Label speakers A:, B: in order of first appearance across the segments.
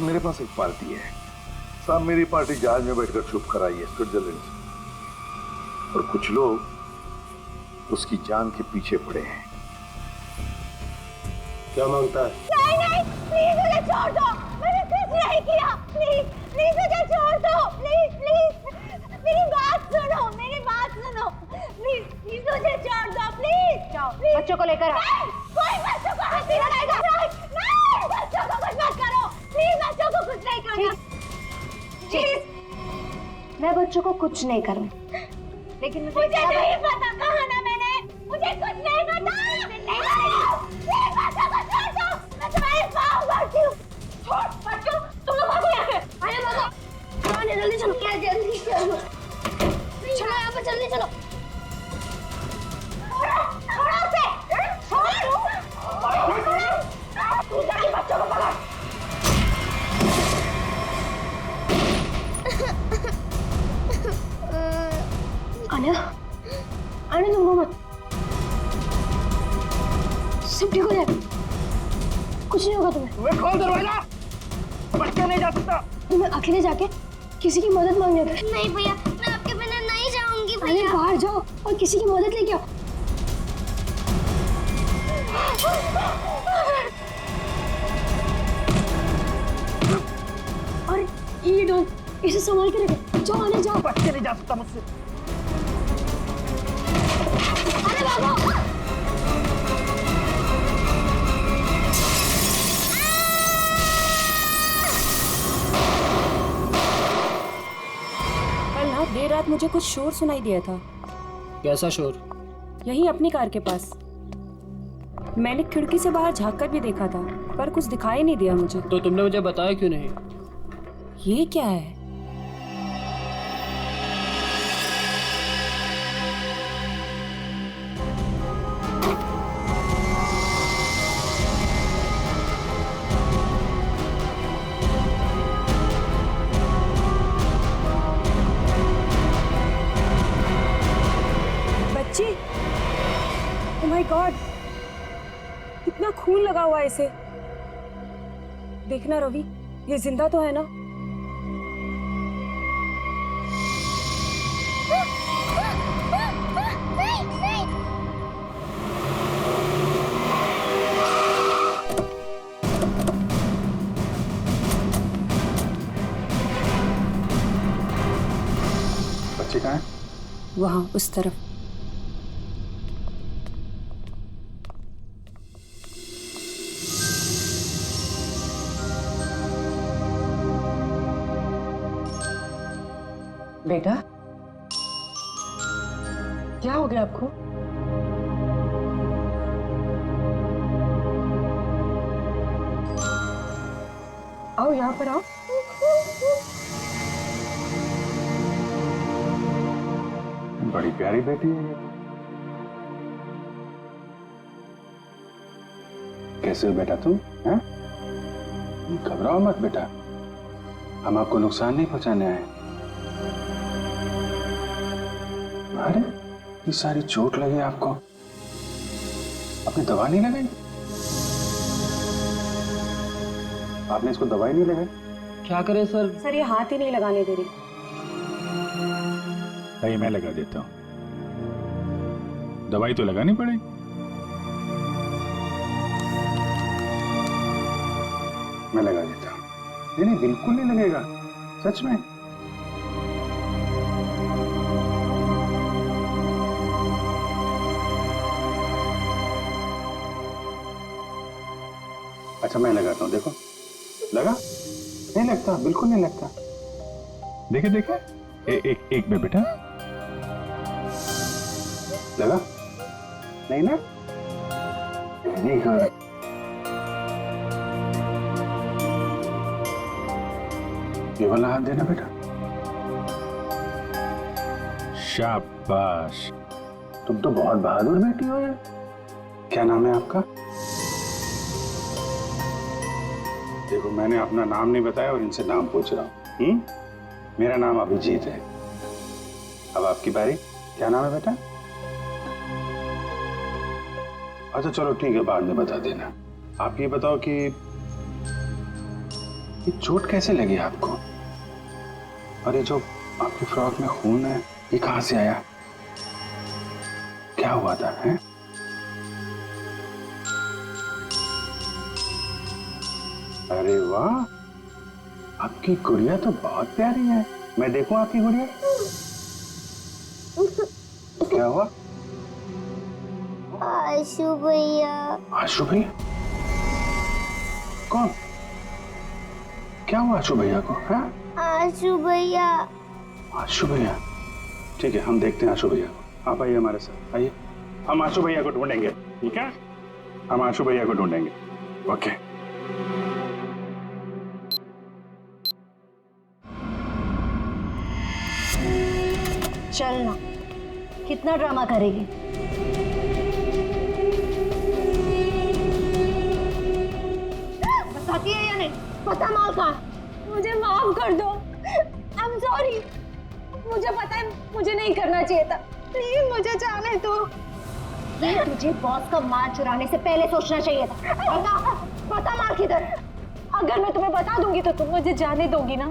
A: मेरे पास एक पार्टी है साहब, मेरी पार्टी जहाज में बैठकर छुप कर आई है स्विट्जरलैंड से, और कुछ लोग उसकी जान के पीछे पड़े हैं।
B: क्या मांगता है?
C: नहीं नहीं, प्लीज मुझे छोड़ दो, मैंने कुछ नहीं किया, प्लीज प्लीज मुझे छोड़ दो, प्लीज प्लीज मेरी बात सुनो, मेरी बात सुनो, प्लीज प्लीज मुझे छोड़ दो, प्लीज।
D: बच्चों को लेकर आ।
C: कोई बच्चों को हाथ नहीं लगाएगा। नहीं, बच्चों को कुछ मत करो, प्लीज बच्चों को कुछ नहीं करना, प्लीज।
D: मैं बच्चों को कुछ नहीं करूँ, लेकिन
C: मुझे नहीं पता, कहा ना मैंने, मुझे कुछ नहीं पता। प्लीज बच्चों को छोड़ दो, मैं तुम्हारे पाँव पड़ती हूँ। छोड़ बच्चों, तुम लोग भागो यहाँ से, आने भागो, आने जल्दी चलो, क्या जल्दी चलो, चलो यहाँ पे जल्दी चलो। छोड़ो उसे, छोड़ो, तू जाके बच्चों को पकड़। आने दूंगा मत, सब ठीक हो जाएगा, कुछ नहीं होगा तुम्हें।
B: तुम्हें खोल दरवाजा, बच्चा नहीं जा सकता।
C: तुम्हें अकेले जाके किसी की मदद मांगने दो।
E: नहीं भैया, मैं आपके बिना नहीं जाऊंगी
C: अरे
E: भैया।
C: बाहर जाओ और किसी की मदद लेके आओ। और ये डॉग, इसे संभाल के रखे, जाओ आने जाओ।
B: बच्चे नहीं जा सकता मुझसे।
C: अरे भागो।
F: कल ना देर रात मुझे कुछ शोर सुनाई दिया था।
B: कैसा शोर?
F: यहीं अपनी कार के पास। मैंने खिड़की से बाहर झांक कर भी देखा था, पर कुछ दिखाई नहीं दिया मुझे।
B: तो तुमने मुझे बताया क्यों नहीं?
F: ये क्या है? बच्ची, ओह माय गॉड, कितना खून लगा हुआ है इसे। देखना रवि, ये जिंदा तो है ना?
A: बच्चे कहाँ हैं?
F: वहां उस तरफ।
G: बेटा, क्या हो गया आपको? आओ यहाँ पर आओ।
A: बड़ी प्यारी बेटी है ये। कैसे हो बेटा तुम? हैं? घबराओ मत बेटा, हम आपको नुकसान नहीं पहुंचाने आए। अरे ये सारी चोट लगी आपको, आपने दवा नहीं लगाई? आपने इसको दवाई नहीं लगाई?
B: क्या करें सर?
F: सर ये हाथ ही नहीं लगाने दे रही।
H: नहीं, मैं लगा देता हूँ, दवाई तो लगानी पड़ेगी।
A: मैं लगा देता हूँ। नहीं नहीं, बिल्कुल नहीं लगेगा, सच में। अच्छा मैं लगाता हूँ, देखो लगा? नहीं लगता, बिल्कुल नहीं लगता।
H: देखे देखे, एक में बेटा
A: लगा? नहीं ना? नहीं हाँ। ये वाला हाथ देना बेटा।
H: शाबाश।
A: तुम तो बहुत बहादुर बेटी हो यार। क्या नाम है आपका? देखो मैंने अपना नाम नहीं बताया और इनसे नाम पूछ रहा हूँ। मेरा नाम अभिजीत है। अब आपकी बारी। क्या नाम है बेटा? अच्छा चलो ठीक है, बाद में बता देना। आप ये बताओ कि
H: ये चोट कैसे लगी आपको? और ये जो आपकी फ्रॉक में खून है, ये कहां से आया? क्या हुआ था? हैं? अरे वाह, आपकी गुड़िया तो बहुत प्यारी है। मैं देखूं आपकी गुड़िया? क्या हुआ?
E: आशु भैया।
H: आशु भैया? कौन? क्या हुआ आशु भैया को? हाँ?
E: आशु भैया।
H: आशु भैया? ठीक है, हम देखते हैं आशु भैया को। आप आइए हमारे साथ, आइए। हम आशु भैया को ढूंढेंगे, ठीक है? हम आशु भैया को ढूंढेंगे। ओके।
D: चलना, कितना ड्रामा करेगी?
C: बताती है या नहीं? पता माल का। मुझे माफ कर दो। I am sorry. मुझे पता है मुझे नहीं करना चाहिए था। प्लीज मुझे जाने दो।
D: ये तुझे बॉस का माल चुराने से पहले सोचना चाहिए था।
C: बता माल किधर? अगर मैं तुम्हें बता दूंगी तो तुम मुझे जाने दोगी ना?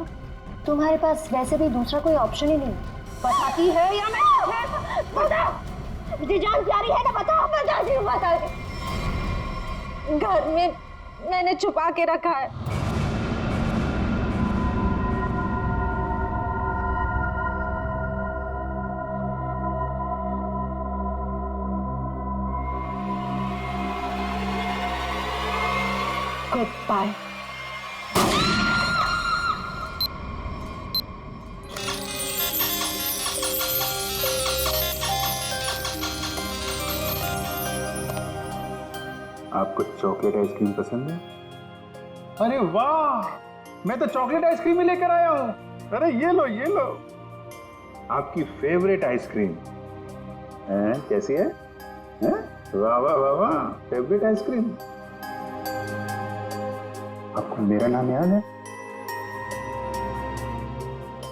D: तुम्हारे पास वैसे भी दूसरा कोई ऑप्शन ही नहीं।
C: बताती है या मैं? बता। मुझे जान प्यारी है ना? बता। बताती हूँ, बताती। घर में मैंने छुपा के रखा है। Good bye.
H: आपको चॉकलेट आइसक्रीम पसंद है? अरे वाह, मैं तो चॉकलेट आइसक्रीम ही लेकर आया हूँ। अरे ये लो, ये लो, आपकी फेवरेट आइसक्रीम। कैसी है? वाह वाह वाह वाह, फेवरेट आइसक्रीम। आपको मेरा नाम याद है?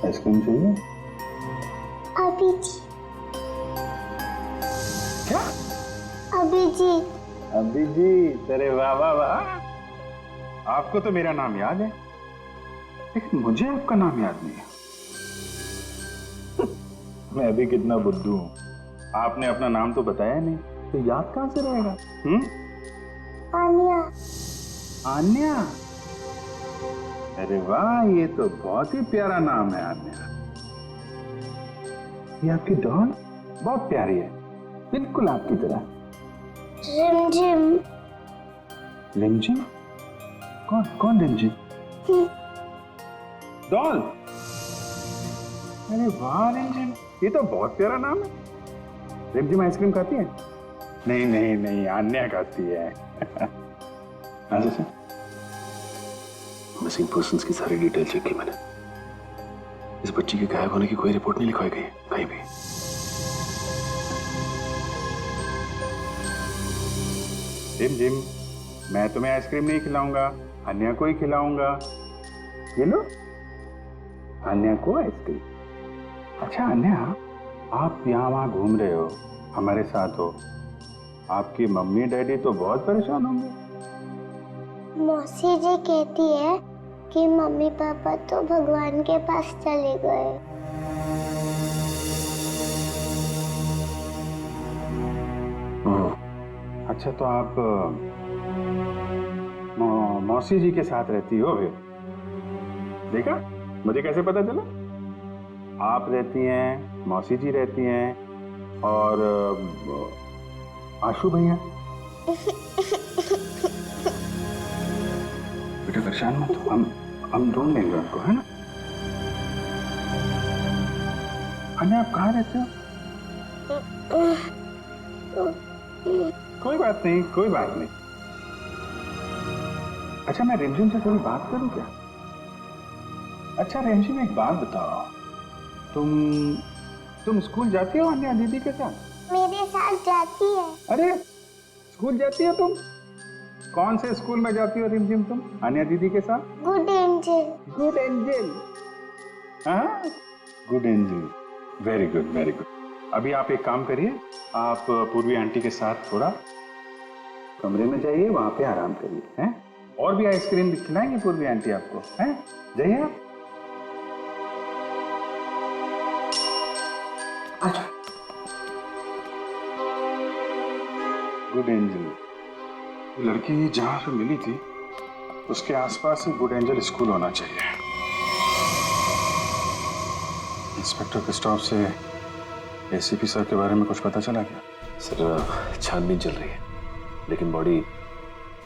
H: आइसक्रीम चाहिए?
E: अभी जी।
H: क्या?
E: अभी जी।
H: अभिजीत, अरे वाह वाह वाह, आपको तो मेरा नाम याद है, लेकिन मुझे आपका नाम याद नहीं है। मैं अभी कितना बुद्धू हूं, आपने अपना नाम तो बताया नहीं, तो याद कहां से रहेगा?
E: आन्या।
H: आन्या? अरे वाह, ये तो बहुत ही प्यारा नाम है आन्या। ये आपकी डॉल बहुत प्यारी है, बिल्कुल आपकी तरह।
E: रिमझिम।
H: रिमझिम? कौन कौन रिमझिम? डॉल? अरे वाह रिमझिम, ये तो बहुत प्यारा नाम है। रिमझिम आइसक्रीम खाती है? नहीं नहीं नहीं, आन्या खाती है। अच्छा, मिसिंग पर्संस की सारी डिटेल चेक की मैंने। इस बच्ची के गायब होने की कोई रिपोर्ट नहीं लिखवाई गई कहीं भी। जिम, मैं तुम्हें आइसक्रीम नहीं खिलाऊंगा, अन्या को ही खिलाऊंगा। ये लो, अन्या को आइसक्रीम। अच्छा अन्या, आप यहाँ वहाँ घूम रहे हो, हमारे साथ हो, आपकी मम्मी डैडी तो बहुत परेशान होंगे।
E: मौसी जी कहती है कि मम्मी पापा तो भगवान के पास चले गए।
H: अच्छा, तो आप मौसी जी के साथ रहती हो फिर? देखा, मुझे कैसे पता चला? आप रहती हैं, मौसी जी रहती हैं, और आशु भैया। बेटा परेशान मत हो, हम ढूंढ लेंगे उनको, है ना? अन्या, आप कहाँ रहते हो? कोई बात नहीं, कोई बात नहीं। अच्छा, मैं रिमझिम से थोड़ी बात करूं क्या? अच्छा रिमझिम, एक बात बताओ, तुम स्कूल जाती हो अन्या दीदी के साथ?
E: मेरे साथ जाती है।
H: अरे स्कूल जाती हो तुम? कौन से स्कूल में जाती हो रिमझिम तुम अन्या दीदी के साथ?
E: Good angel.
H: Good angel? हाँ, good angel, very good very good. अभी आप एक काम करिए, आप पूर्वी आंटी के साथ थोड़ा कमरे में जाइए, वहां पे आराम करिए, हैं? और भी आइसक्रीम खिलाएंगे पूर्वी आंटी आपको, हैं? जाइए आप। गुड एंजल, लड़की जहां से मिली थी उसके आसपास ही गुड एंजल स्कूल होना चाहिए। इंस्पेक्टर क्रिस्टोफ से एसीपी सर के बारे में कुछ पता चला क्या?
I: सर छानबीन चल रही है, लेकिन बॉडी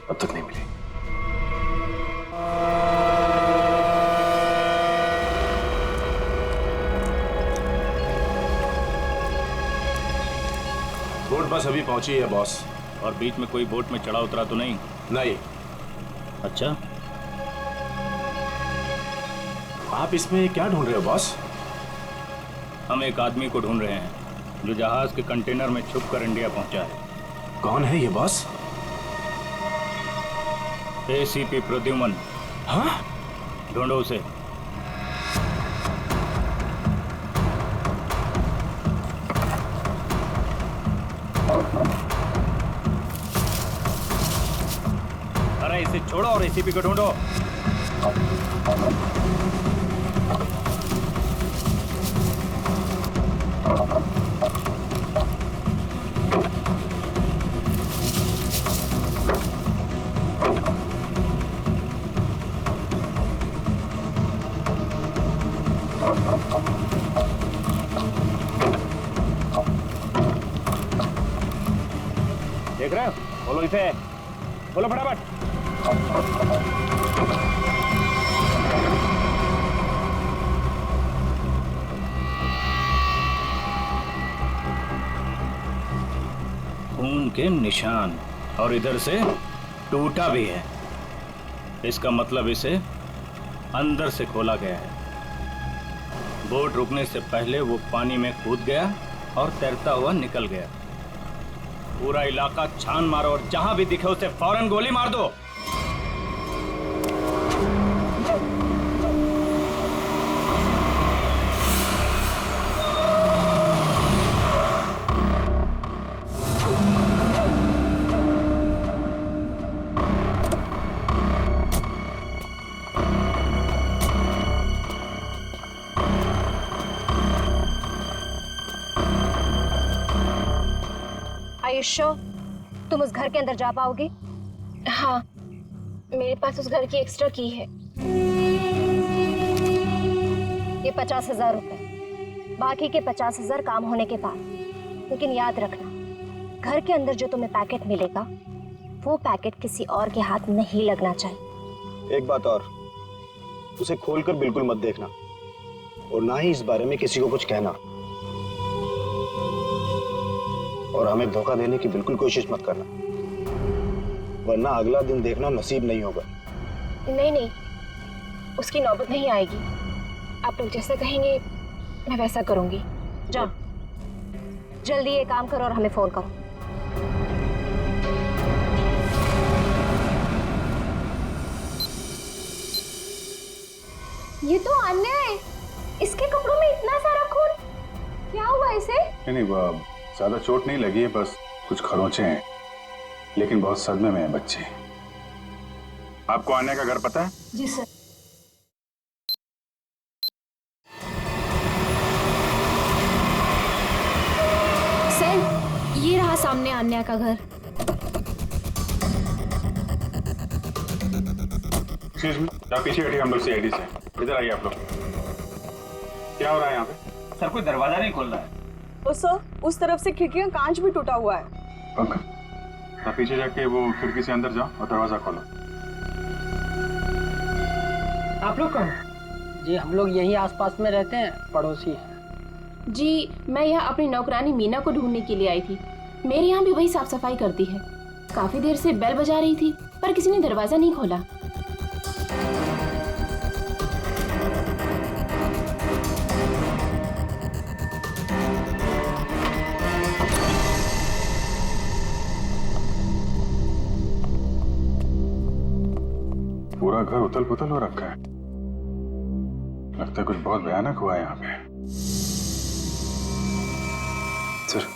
I: अब तक नहीं मिली।
J: बोट बस अभी पहुंची है बॉस।
K: और बीच में कोई बोट में चढ़ा उतरा तो नहीं?
J: नहीं।
K: अच्छा,
J: आप इसमें क्या ढूंढ रहे हो बॉस?
K: हम एक आदमी को ढूंढ रहे हैं जो जहाज के कंटेनर में छुपकर इंडिया पहुंचा है।
J: कौन है ये बॉस?
K: एसीपी प्रद्युमन।
J: हाँ?
K: ढूंढो उसे। अरे इसे छोड़ो और एसीपी को ढूंढो। देख रहे हो? बोलो इसे, बोलो फटाफट। खून के निशान, और इधर से टूटा भी है। इसका मतलब इसे अंदर से खोला गया है। बोट रुकने से पहले वो पानी में कूद गया और तैरता हुआ निकल गया। पूरा इलाका छान मारो और जहां भी दिखे उसे फौरन गोली मार दो।
D: आयुष्यो, तुम उस घर के अंदर जा पाओगे?
C: हाँ, मेरे पास उस घर की एक्स्ट्रा की है।
D: ये 50,000 रुपए, बाकी के 50,000 काम होने के बाद। लेकिन याद रखना, घर के अंदर जो तुम्हें पैकेट मिलेगा वो पैकेट किसी और के हाथ नहीं लगना चाहिए।
I: एक बात और, उसे खोलकर बिल्कुल मत देखना और ना ही इस बारे में किसी को कुछ कहना, और हमें धोखा देने की बिल्कुल कोशिश मत करना, वरना अगला दिन देखना नसीब नहीं होगा।
C: नहीं नहीं, उसकी नौबत नहीं आएगी। आप लोग जैसा कहेंगे मैं वैसा करूंगी।
D: जाओ, जल्दी ये काम करो और हमें फोन करो।
C: ये तो अन्याय है। इसके कपड़ों में इतना सारा खून, क्या हुआ इसे?
H: नहीं, वो ज्यादा चोट नहीं लगी है, बस कुछ खरोंचे हैं, लेकिन बहुत सदमे में है बच्चे। आपको आने का घर पता है?
C: जी सर।
L: सर, ये रहा सामने अन्या का घर।
H: एक्सक्यूज मी, आप पीछे हटिए, हम लोग सीआईडी से। इधर आइए आप लोग। क्या हो रहा है यहाँ पे?
K: सर, कोई दरवाजा नहीं खोल रहा है।
M: तो सर, उस तरफ से खिड़की का कांच भी टूटा हुआ है।
H: पंकज, आप पीछे जाके वो खिड़की से अंदर जाओ और दरवाजा खोलो।
B: आप लोग कहाँ? जी हम लोग यहीं आसपास में रहते हैं, पड़ोसी हैं।
L: जी मैं यहाँ अपनी नौकरानी मीना को ढूंढने के लिए आई थी। मेरे यहाँ भी वही साफ सफाई करती है। काफी देर से बेल बजा रही थी पर किसी ने दरवाजा नहीं खोला।
H: पूरा घर उथल पुथल हो रखा है। लगता है कुछ बहुत भयानक हुआ है यहाँ पे। सर,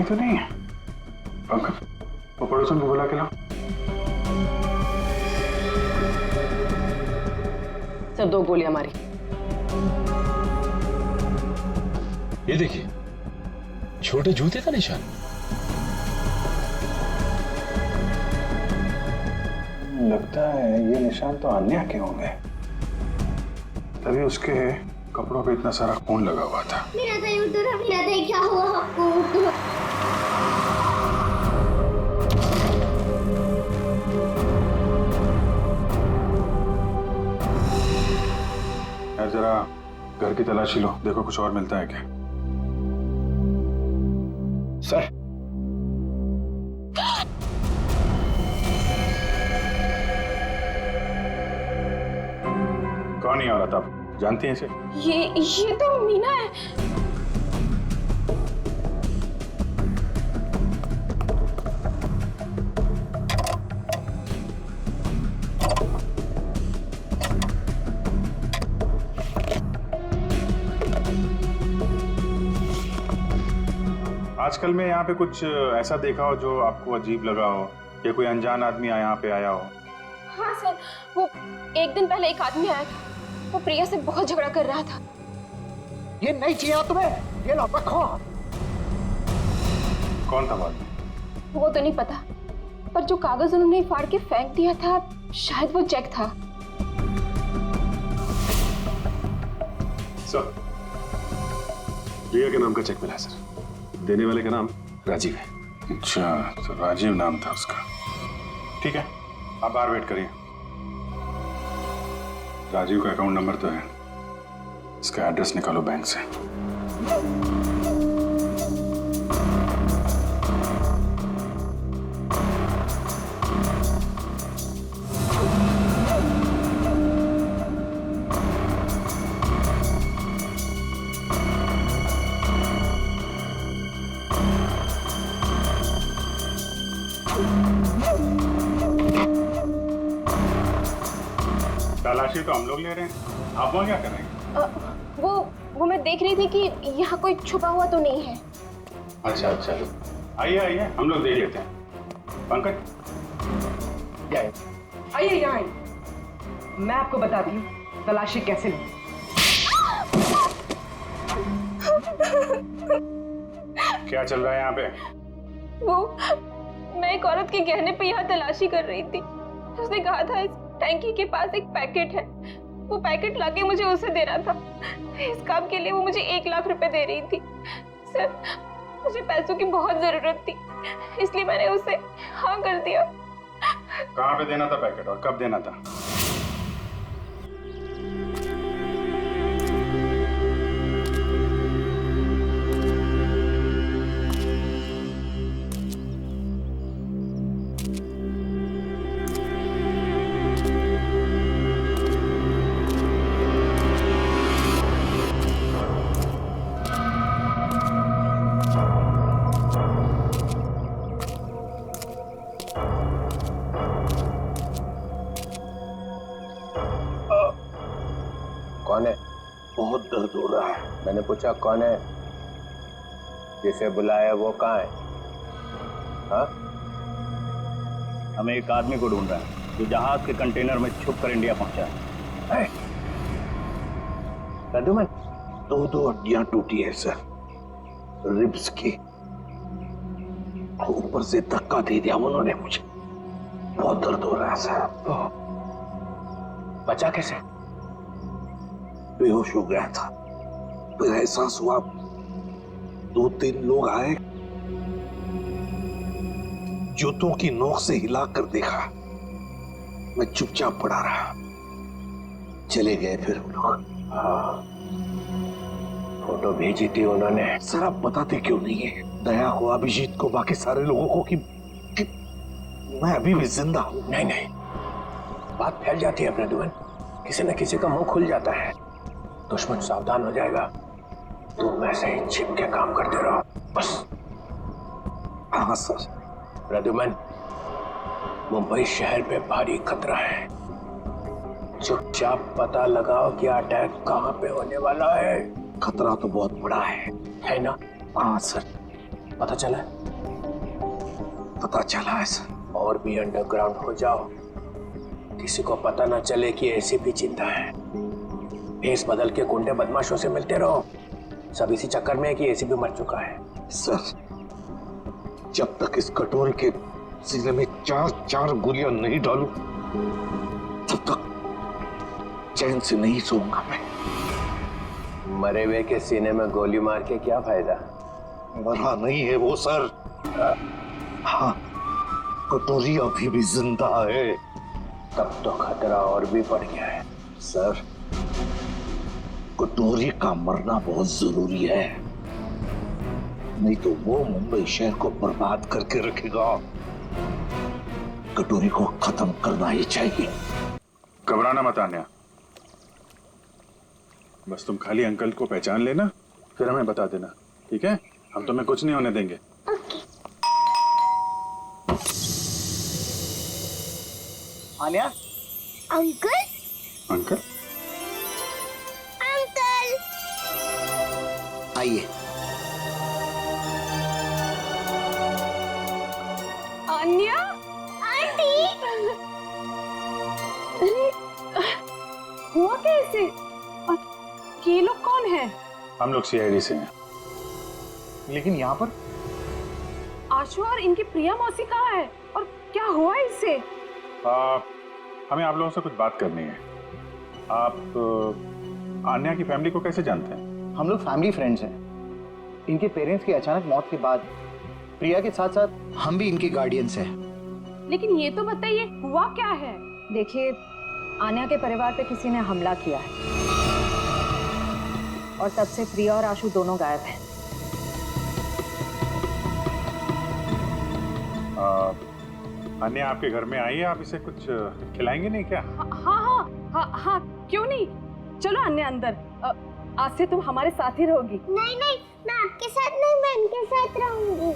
H: तो नहीं है। पंकज, वो पड़ोसन को बुला के लाओ।
G: सर 2 गोलियां मारी।
J: ये देखिए, छोटे जूते का निशान।
H: लगता है ये निशान तो अन्या के होंगे, तभी उसके कपड़ों पे इतना सारा खून लगा हुआ था।
E: मेरा तो उधर क्या हुआ आपको?
H: यार जरा घर की तलाशी लो, देखो कुछ और मिलता है क्या।
I: सर,
H: कौन है औरत, आप जानती हैं इसे?
L: ये तो मीना है।
H: आजकल में यहाँ पे कुछ ऐसा देखा हो जो आपको अजीब लगा हो, या कोई अनजान आदमी यहाँ पे आया हो?
L: हाँ सर, वो एक दिन पहले एक आदमी आया था, वो प्रिया से बहुत झगड़ा कर रहा था।
A: ये नहीं चाहिए तुम्हें, ये लो रखो।
H: कौन था बाद में?
L: वो तो नहीं पता, पर जो कागज उन्होंने फाड़ के फेंक दिया था, शायद वो चेक था।
J: सर, प्रिया के नाम का चेक मिला है सर। देने वाले का नाम राजीव है।
H: अच्छा, तो राजीव नाम था उसका। ठीक है, आप बाहर वेट करिए। राजीव का अकाउंट नंबर तो है, इसका एड्रेस निकालो बैंक से। तलाशी तो हम लोग ले रहे हैं, आप वहाँ क्या कर रहे हैं?
L: वो मैं देख रही थी कि यहाँ कोई छुपा हुआ तो नहीं है।
H: अच्छा अच्छा, आइए आइए, हम लोग देख लेते हैं। पंकज,
G: आइए यहाँ आइए, मैं आपको बताती हूँ तलाशी कैसे ली।
H: क्या चल रहा है यहाँ पे?
L: मैं एक औरत के गहने पे यहाँ तलाशी कर रही थी। उसने कहा था इस टैंकी के पास एक पैकेट है, वो पैकेट लाके मुझे उसे देना था। इस काम के लिए वो मुझे 1 लाख रुपए दे रही थी। सर, मुझे पैसों की बहुत जरूरत थी, इसलिए मैंने उसे हाँ कर दिया।
H: कहाँ पे देना था पैकेट और कब देना था?
I: कौन है? बहुत दर्द हो रहा है। मैंने पूछा कौन है? जिसे बुलाया वो कहाँ है? हाँ?
K: हमें एक आदमी को ढूंढ रहा है जो जहाज के कंटेनर में छुप कर इंडिया पहुंचा है।
I: रंडूमन, 2 हड्डियां टूटी है सर, रिब्स की। ऊपर से धक्का दे दिया उन्होंने मुझे, बहुत दर्द हो रहा है सर। बचा कैसे? बेहोश हो गया था, फिर एहसास हुआ, 2-3 लोग आए, जूतों की नोक से हिलाकर देखा, मैं चुपचाप पड़ा रहा, चले गए फिर वो लोग। हाँ, फोटो भेजी थी उन्होंने। सर आप बताते क्यों नहीं है दया को, अभिजीत को, बाकी सारे लोगों को कि मैं अभी भी जिंदा हूं? नहीं, बात फैल जाती है प्रद्युमन, किसी न किसी का मुंह खुल जाता है, दुश्मन सावधान हो जाएगा। तुम ऐसे ही छिप के काम करते रहो बस। हाँ सर। प्रद्युमन, मुंबई शहर पे भारी खतरा है, चुपचाप पता लगाओ कि अटैक कहाँ पे होने वाला है। खतरा तो बहुत बड़ा है ना? हाँ सर, पता चला? पता चला है सर। और भी अंडरग्राउंड हो जाओ, किसी को पता ना चले कि एसीपी जिंदा है। भेस बदल के गुंडे बदमाशों से मिलते रहो, सब इसी चक्कर में है कि एसीपी मर चुका है। सर, जब तक इस कटोरी के सीने में 4 गोलियां नहीं डालूं, तब तक चैन से नहीं सोऊंगा मैं।
N: मरे हुए के सीने में गोली मार के क्या फायदा?
I: मरा नहीं है वो सर। हाँ, कटोरी अभी भी जिंदा है।
N: तब तो खतरा और भी बढ़ गया है।
I: सर, कटोरी का मरना बहुत जरूरी है, नहीं तो वो मुंबई शहर को बर्बाद करके रखेगा। कटोरी को खत्म करना ही चाहिए।
H: घबराना मत आन्या, बस तुम खाली अंकल को पहचान लेना, फिर हमें बता देना, ठीक है? हम तुम्हें कुछ नहीं होने देंगे।
B: आन्या,
E: अंकल
H: अंकल
E: अंकल
I: आइए।
L: अन्या,
E: आंटी,
L: हुआ कैसे? ये लोग कौन है?
H: हम लोग सीआईडी से हैं।
B: लेकिन यहाँ पर
L: आशु और इनकी प्रिया मौसी कहाँ है और क्या हुआ इससे?
H: हमें आप लोगों से कुछ बात करनी है। आप आन्या की फैमिली को कैसे जानते हैं?
B: हम लोग फैमिली फ्रेंड्स हैं। इनके पेरेंट्स की अचानक मौत के बाद प्रिया के साथ साथ हम भी इनके गार्डियंस हैं।
L: लेकिन ये तो बताइए, हुआ क्या है?
O: देखिए, आन्या के परिवार पे किसी ने हमला किया है और तब से प्रिया और आशु दोनों गायब हैं।
H: अन्या आपके घर में आई है, आप इसे कुछ खिलाएंगे नहीं क्या?
L: हाँ, क्यों नहीं? चलो अन्य अंदर, आज से तुम हमारे साथ ही रहोगी।
E: नहीं नहीं, मैं आपके साथ नहीं, मैं इनके साथ रहूंगी।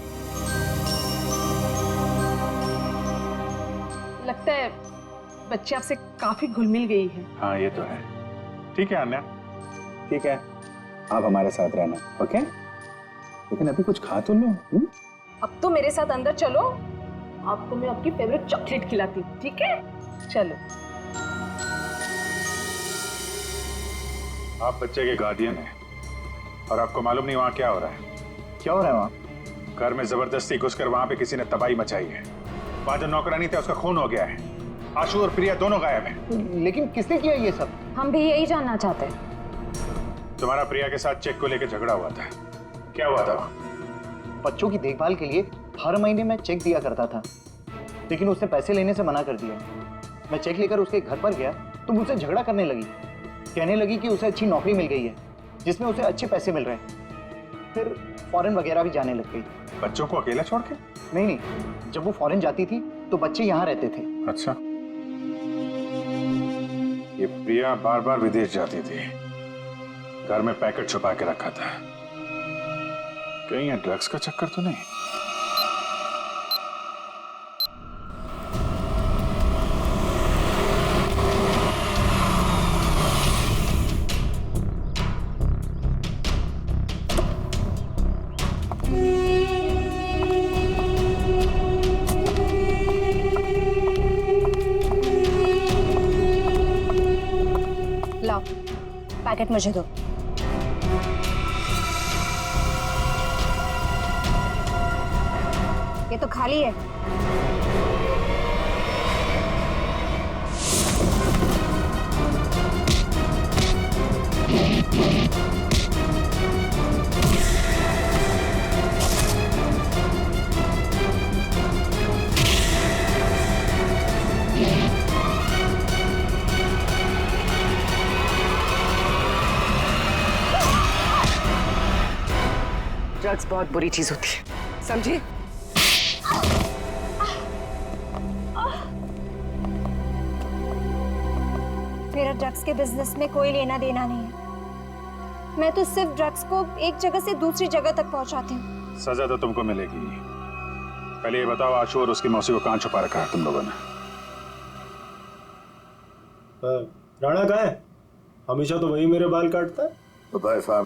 L: लगता है बच्चे आपसे काफी घुल मिल गई है।
H: हाँ, ये तो है। ठीक है अन्या, ठीक है, आप हमारे साथ रहना, ओके? लेकिन अभी कुछ खा तो लो।
L: अब तो मेरे साथ अंदर चलो, आपको मैं आपकी फेवरेट चॉकलेट खिलाती हूँ, ठीक है? चलो।
H: आप बच्चे के गार्डियन हैं और आपको मालूम नहीं वहाँ क्या हो रहा है?
B: क्या हो रहा है वहाँ?
H: घर में जबरदस्ती घुसकर वहाँ पे किसी ने तबाही मचाई है। वहाँ जो नौकरानी था उसका खून हो गया है। आशु और प्रिया दोनों गायब हैं।
B: लेकिन किसने किया ये सब?
O: हम भी यही जानना चाहते हैं।
H: तुम्हारा प्रिया के साथ चेक को लेकर झगड़ा हुआ था, क्या हुआ था?
B: बच्चों की देखभाल के लिए हर महीने मैं चेक दिया करता था, लेकिन उसने पैसे लेने से मना कर दिया। मैं चेक लेकर उसके घर पर गया तो मुझसे झगड़ा करने लगी, कहने लगी कि उसे अच्छी नौकरी मिल गई है जिसमें उसे अच्छे पैसे मिल रहे हैं। फिर फॉरेन वगैरह भी जाने लग गई।
H: बच्चों को अकेला छोड़ के?
B: नहीं, जब वो फॉरेन जाती थी तो बच्चे यहाँ रहते थे।
H: अच्छा, ये प्रिया बार बार विदेश जाती थी, घर में पैकेट छुपा के रखा था। कहीं ये ड्रग्स का चक्कर तो नहीं?
D: लाओ, पैकेट मुझे दो। ये तो खाली है।
G: ड्रग्स बहुत बुरी चीज होती है, समझे?
D: मेरा ड्रग्स के बिजनेस में कोई लेना देना नहीं है। मैं तो सिर्फ ड्रग्स को एक जगह से दूसरी जगह तक पहुंचाती हूँ।
H: सजा तो तुमको मिलेगी। पहले ये बताओ, आशु और उसकी मौसी को कहाँ छुपा रखा है तुम लोगों ने?
J: राणा कहाँ है? हमेशा तो वही मेरे बाल काटता है।
A: तो भाई साहब,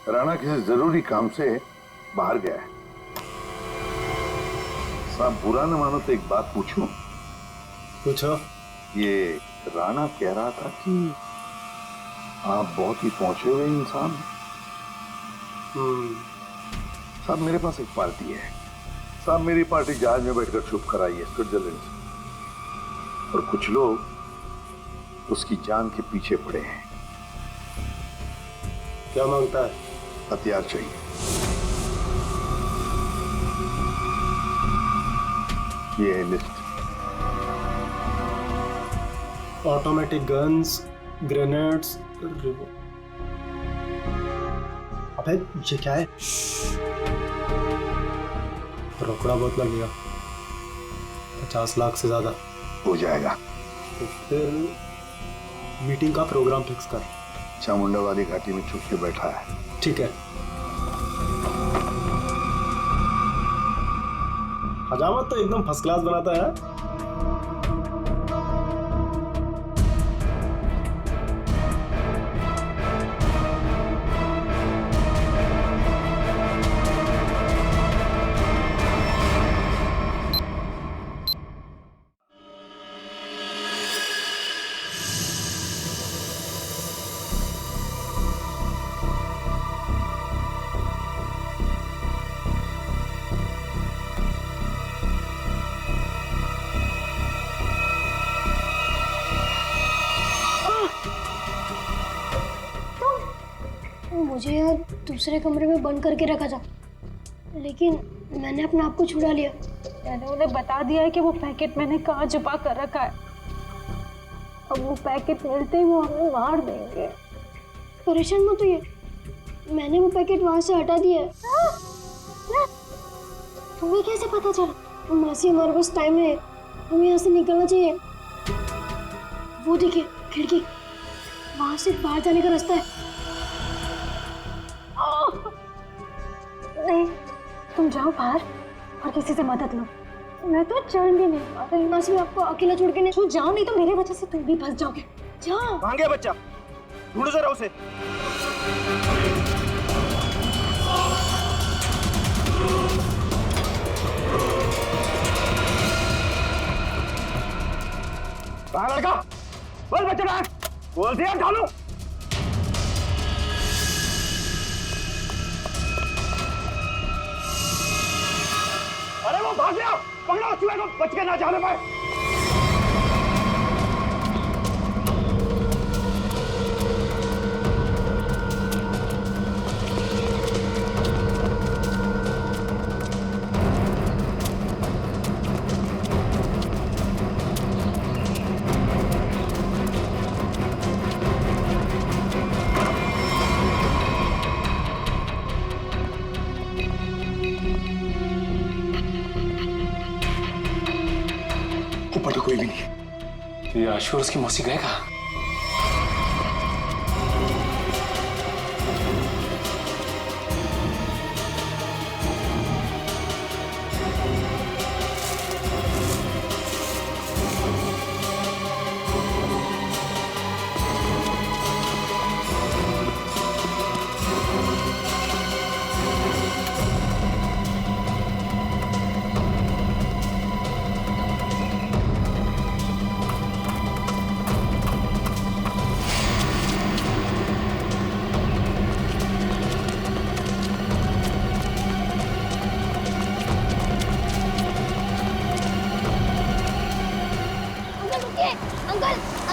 A: राणा किसी जरूरी काम से बाहर गया है। साहब बुरा न मानो तो एक बात पूछूं?
J: पूछो।
A: ये राणा कह रहा था कि आप बहुत ही पहुंचे हुए इंसान। साहब मेरे पास एक पार्टी है। साहब मेरी पार्टी जहाज में बैठकर शुभ कराई है स्विट्जरलैंड से, और कुछ लोग उसकी जान के पीछे पड़े हैं।
J: क्या मांगता है?
A: हथियार चाहिए। ये है लिस्ट।
J: ऑटोमेटिक गन्स, ग्रेनेड्स, अबे ये क्या है? रोकड़ा बहुत लगेगा, 50 लाख से ज्यादा
A: हो जाएगा।
J: तो फिर मीटिंग का प्रोग्राम फिक्स कर।
A: चामुंडा वाली घाटी में छुप के बैठा है।
J: ठीक है। हजामत तो एकदम फर्स्ट क्लास बनाता है।
E: मुझे यार दूसरे कमरे में बंद करके रखा था, लेकिन मैंने अपने आप को छुड़ा लिया।
L: मैंने उन्हें बता दिया है कि वो पैकेट मैंने कहाँ छुपा कर रखा है। अब वो पैकेट मिलते ही वो हमें मार देंगे।
E: परेशान मत होइए, मैंने वो पैकेट वहां से हटा दिया है। तुम्हें कैसे पता चला? मासी हमारे पास टाइम है, हमें यहाँ से निकलना चाहिए। वो देखिए खिड़की, वहां से बाहर जाने का रास्ता है।
L: नहीं, तुम जाओ बाहर और किसी से मदद लो। मैं तो चल भी नहीं पा रही।
E: मासी आपको अकेला छोड़ के नहीं।
L: तू जाओ, नहीं तो मेरी वजह से तुम भी फंस जाओगे। जाओ।
B: कहाँ गया बच्चा? ढूंढो जरा उसे।
K: कहाँ लड़का? बोल बच्चा कहाँ? बोल दिया ढालू। अरे वो भाग गया, पकड़ो उस चूहे को, बच के ना जाने पाए।
I: ऊपर तो कोई भी नहीं।
J: तो ये आशु और उसकी मौसी गए कहाँ?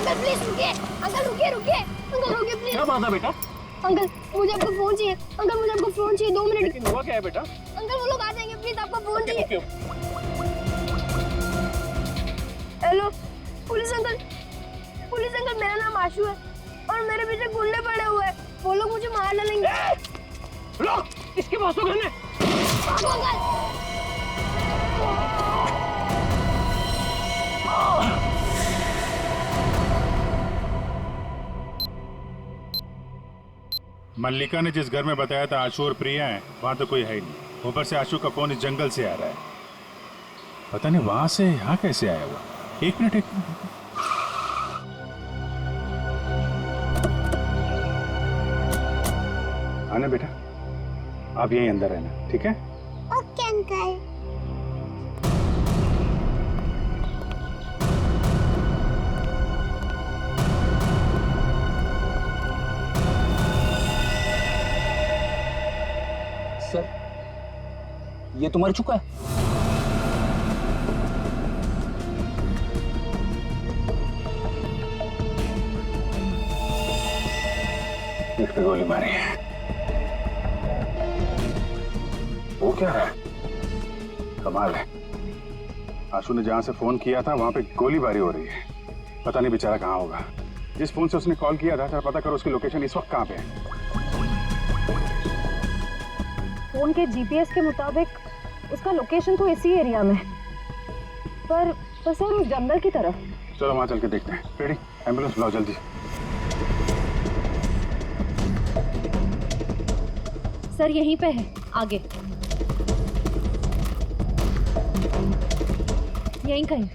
E: अंकल प्लीज रुकिए। अंकल रुकिए रुकिए। अंकल रुकिए प्लीज।
K: क्या बात है बेटा?
E: अंकल मुझे आपका फोन चाहिए। अंकल मुझे आपका फोन चाहिए, 2 मिनट।
K: लेकिन हुआ क्या है बेटा?
E: अंकल वो लोग आ जाएंगे, प्लीज आपका फोन चाहिए। Hello police uncle. Police uncle, मेरा नाम आशु है और मेरे पीछे गुंडे पड़े हुए हैं। वो लोग मुझे मार डालेंगे।
K: लो, इसके पास तो गन है।
E: भागो अंकल।
H: मल्लिका ने जिस घर में बताया था आशु और प्रिया है, वहां तो कोई है ही नहीं। ऊपर से आशु का फोन इस जंगल से आ रहा है। पता नहीं वहां से यहाँ कैसे आया हुआ। एक मिनट। आना बेटा, आप यहीं अंदर रहना, ठीक है?
E: Okay uncle.
P: ये तो मर चुका है।
H: इस पे गोली मारी है। वो क्या है? कमाल है। आशु ने जहां से फोन किया था वहां पे गोलीबारी हो रही है। पता नहीं बेचारा कहाँ होगा। जिस फोन से उसने कॉल किया था जरा पता करो उसकी लोकेशन इस वक्त कहाँ पे है।
O: फोन के जीपीएस के मुताबिक उसका लोकेशन तो इसी एरिया में, पर सर उस जंगल की तरफ।
H: चलो वहां चल के देखते हैं। रेडी, एम्बुलेंस बुलाओ जल्दी।
O: सर यहीं पे है, आगे यहीं कहीं।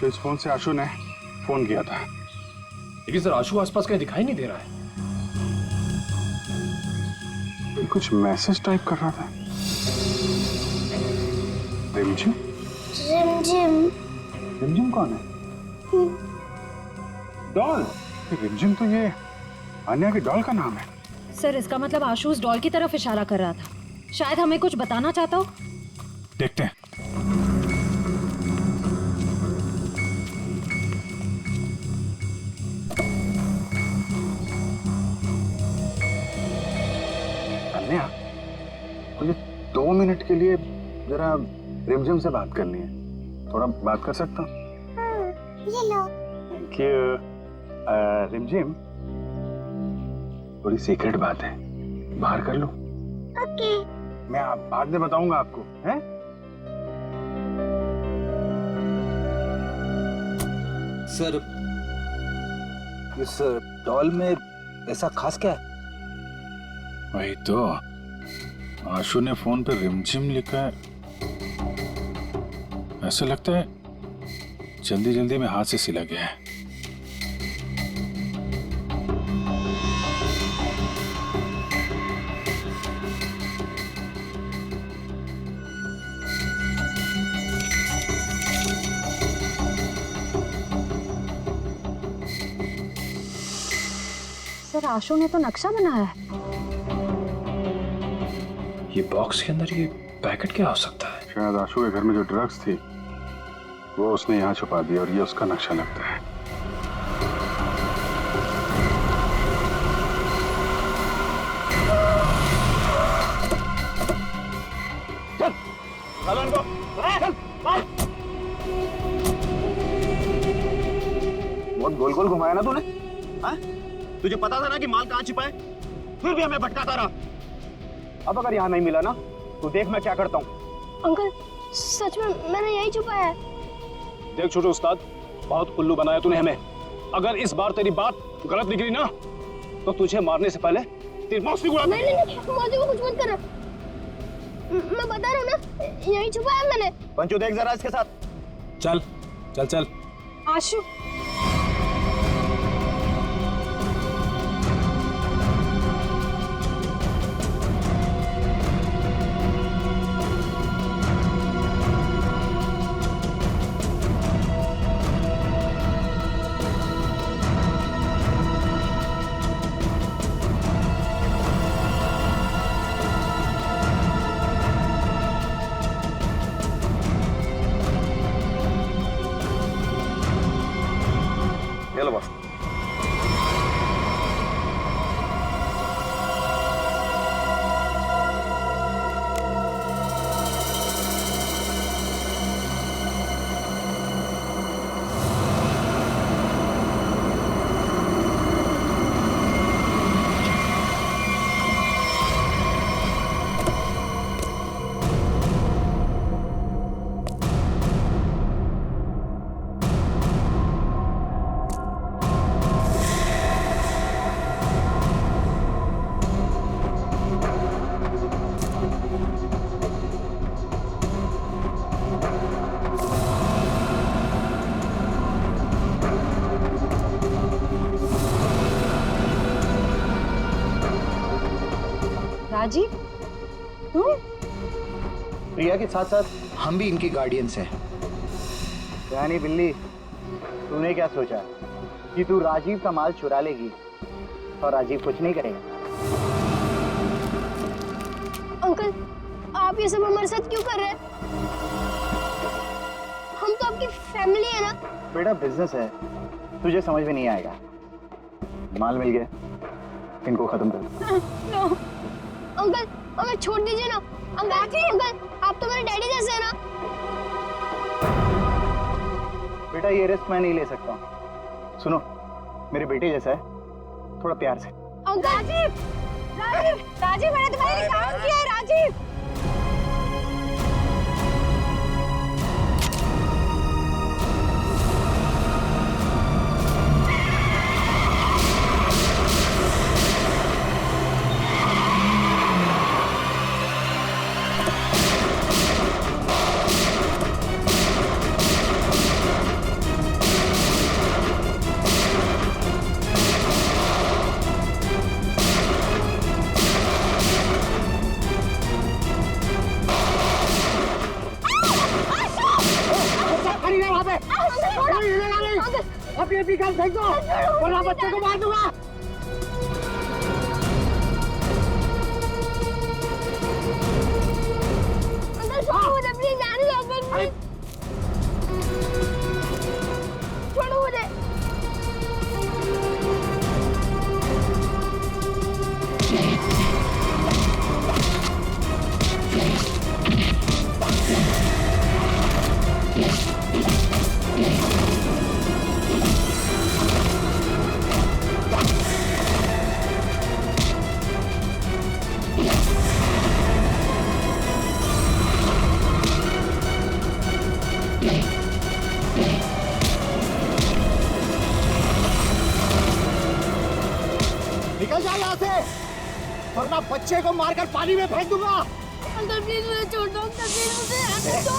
H: तो इस फोन से आशु ने फोन किया था।
J: लेकिन सर आशु आसपास कहीं दिखाई नहीं दे रहा है।
H: कुछ मैसेज टाइप कर रहा था। रिमझिम?
E: रिमझिम।
H: रिमझिम कौन है? डॉल। रिमझिम तो ये अन्या की डॉल का नाम है।
O: सर इसका मतलब आशु उस डॉल की तरफ इशारा कर रहा था। शायद हमें कुछ बताना चाहता हो।
H: देखते हैं। अन्या, मुझे 2 मिनट के लिए जरा रिमझिम से बात करनी है। थोड़ा बात कर सकता हूँ?
E: ये लो।
H: Thank you. रिमझिम, थोड़ी सीक्रेट बात है, बाहर कर लो।
E: ओके।
H: मैं बाद में बताऊंगा आपको, हैं?
P: सर इस डॉल में ऐसा खास क्या है?
H: वही तो, आशु ने फोन पे रिमझिम लिखा है। ऐसा लगता है जल्दी जल्दी में हाथ से सिला गया है।
O: सर आशु ने तो नक्शा बनाया है।
J: ये बॉक्स के अंदर ये पैकेट क्या हो सकता है?
H: शायद आशु के घर में जो ड्रग्स थी वो उसने यहाँ छुपा दिया और ये उसका नक्शा लगता है।
B: चल, चलो इनको। चल, बहुत गोल गोल घुमाया ना तूने? हाँ? तुझे पता था ना कि माल कहाँ छिपा है, फिर भी हमें भटकाता रहा। अब अगर यहाँ नहीं मिला ना तो देख मैं क्या करता हूँ।
E: अंकल सच में मैंने यही छुपाया है।
J: देख छोटे उस्ताद, बहुत उल्लू बनाया तूने हमें। अगर इस बार तेरी बात गलत निकली ना तो तुझे मारने से पहले तेरी मौत निगुड़ा।
E: नहीं, मौसी को कुछ मत करना। मैं बता रहा हूँ ना, यही छुपाया मैंने।
B: पंचू देख जरा इसके साथ।
J: चल चल चल।
M: आशु
O: राजीव तुम?
B: प्रिया के साथ साथ हम भी इनकी गार्डियंस हैं। रानी बिल्ली, तूने क्या सोचा कि तू राजीव का माल चुरा लेगी और राजीव कुछ नहीं करेगा?
E: अंकल, आप ये सब हमारे साथ क्यों कर रहे हैं? हम तो आपकी फैमिली है ना।
B: बेटा बिजनेस है, तुझे समझ में नहीं आएगा। माल मिल गया, इनको खत्म कर।
E: नो अंकल, हमें छोड़ दीजिए ना। अंकल, आप तो मेरे डैडी जैसे हैं ना।
B: बेटा ये रिस्क मैं नहीं ले सकता हूँ। सुनो, मेरे बेटे जैसा है, थोड़ा प्यार से।
E: राजीव, मैंने तुम्हारे लिए काम किया है राजीव।
C: अपनी काम फेंक दो वरना बच्चे को मार दूंगा।
E: अंकल छोड़ो मुझे, प्लीज जाने दो अंकल, छोड़ो मुझे।
C: निकल जा यहाँ से वरना बच्चे को मारकर पानी में फेंक दूंगा।
E: अंकल प्लीज मुझे छोड़ दो, अंकल प्लीज मुझे आने दो।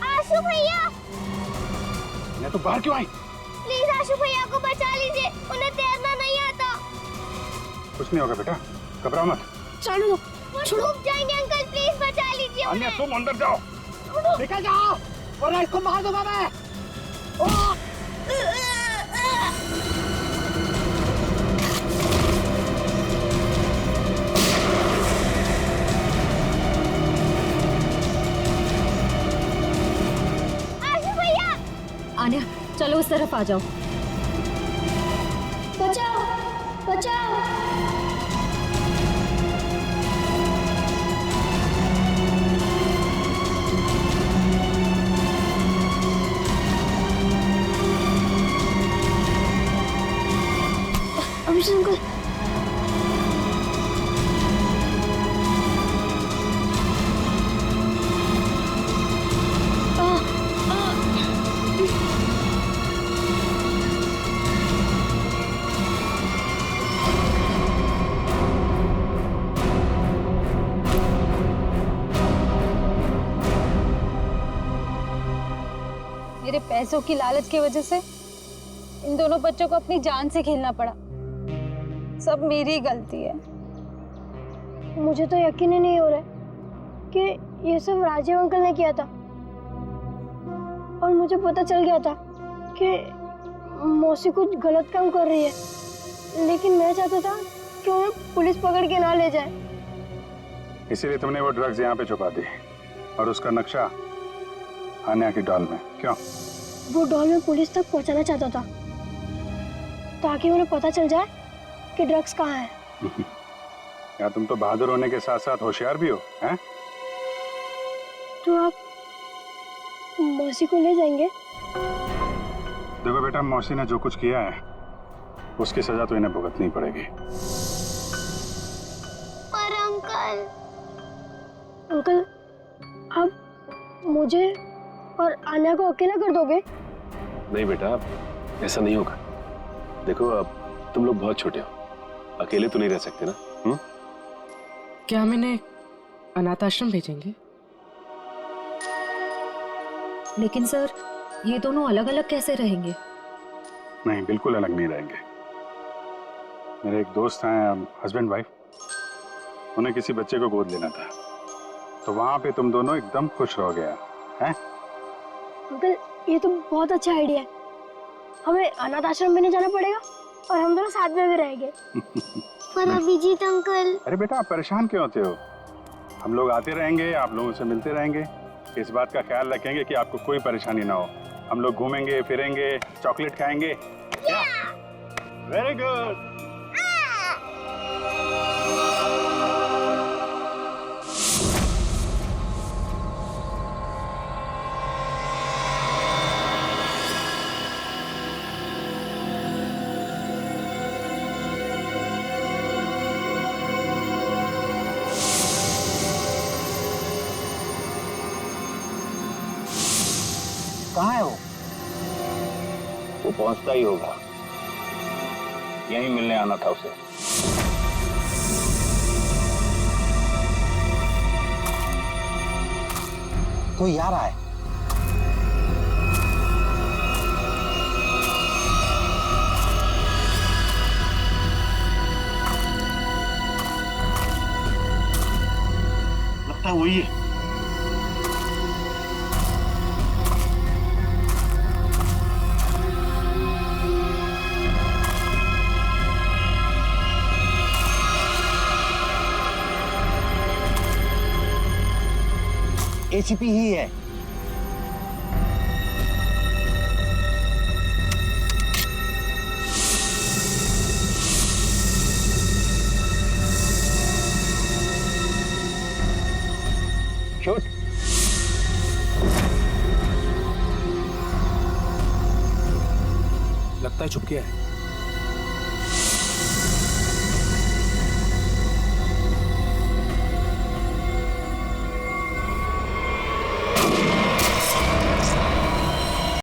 E: आशु भैया,
H: मैं तो बाहर क्यों आई?
E: प्लीज आशु भैया को बचा लीजिए, उन्हें तैरना नहीं आता।
H: कुछ नहीं होगा बेटा, घबराओ मत।
E: छोड़ो, वो डूब जाएंगे अंकल, प्लीज बचा लीजिए
H: अन्य
E: उन्हें।
H: तुम अंदर जाओ।
C: निकल जाओ वरना इसको मार दूंगा मैं।
O: आन्या, चलो उस तरफ आ जाओ।
E: बचाओ, बचाओ। अभिषेक अंकल,
O: मेरे पैसों की लालच की वजह से इन दोनों बच्चों को अपनी जान से खेलना पड़ा। सब मेरी गलती है।
E: मुझे तो यकीन ही नहीं हो रहा है कि ये सब राजीव अंकल ने किया था। और मुझे पता चल गया था कि मौसी कुछ गलत काम कर रही है, लेकिन मैं चाहता था कि उन्हें पुलिस पकड़ के ना ले जाए।
H: इसीलिए तुमने वो ड्रग्स यहाँ पे छुपा दी और उसका नक्शा आन्या की डॉल में। क्यों?
E: वो डॉल में पुलिस तक पहुंचाना चाहता था ताकि उन्हें पता चल जाए कि ड्रग्स कहाँ है।
H: यार तुम तो बहादुर होने के साथ साथ होशियार भी हो, हैं?
E: तो आप मौसी को ले जाएंगे?
H: देखो बेटा, मौसी ने जो कुछ किया है उसकी सजा तो इन्हें भुगतनी पड़ेगी।
E: पर अंकल, आप मुझे और आन्या को अकेला कर दोगे?
Q: नहीं बेटा, ऐसा नहीं होगा। देखो अब तुम लोग बहुत छोटे हो, अकेले तो नहीं रह सकते ना।
R: क्या हम इन्हें अनाथ आश्रम भेजेंगे?
O: लेकिन सर, ये दोनों अलग अलग कैसे रहेंगे?
H: नहीं, बिल्कुल अलग नहीं रहेंगे। मेरे एक दोस्त हैं, हस्बैंड वाइफ, उन्हें किसी बच्चे को गोद लेना था, तो वहां पे तुम दोनों एकदम खुश रहोगे हैं?
E: अंकल ये तो बहुत अच्छा आइडिया है। हमें अनाथ आश्रम में नहीं जाना पड़ेगा और हम दोनों साथ में भी रहेंगे।
H: पर
E: अभिजीत अंकल।
H: अरे बेटा, आप परेशान क्यों होते हो? हम लोग आते रहेंगे, आप लोगों से मिलते रहेंगे। इस बात का ख्याल रखेंगे कि आपको कोई परेशानी ना हो। हम लोग घूमेंगे फिरेंगे, चॉकलेट खाएंगे। Very good.
B: कहाँ है
K: वो पहुंचता ही होगा, यहीं मिलने आना था उसे।
B: कोई आ रहा है।
K: लगता है वही है।
B: एसीपी ही है।
K: शूट।
P: लगता है छुप गया है।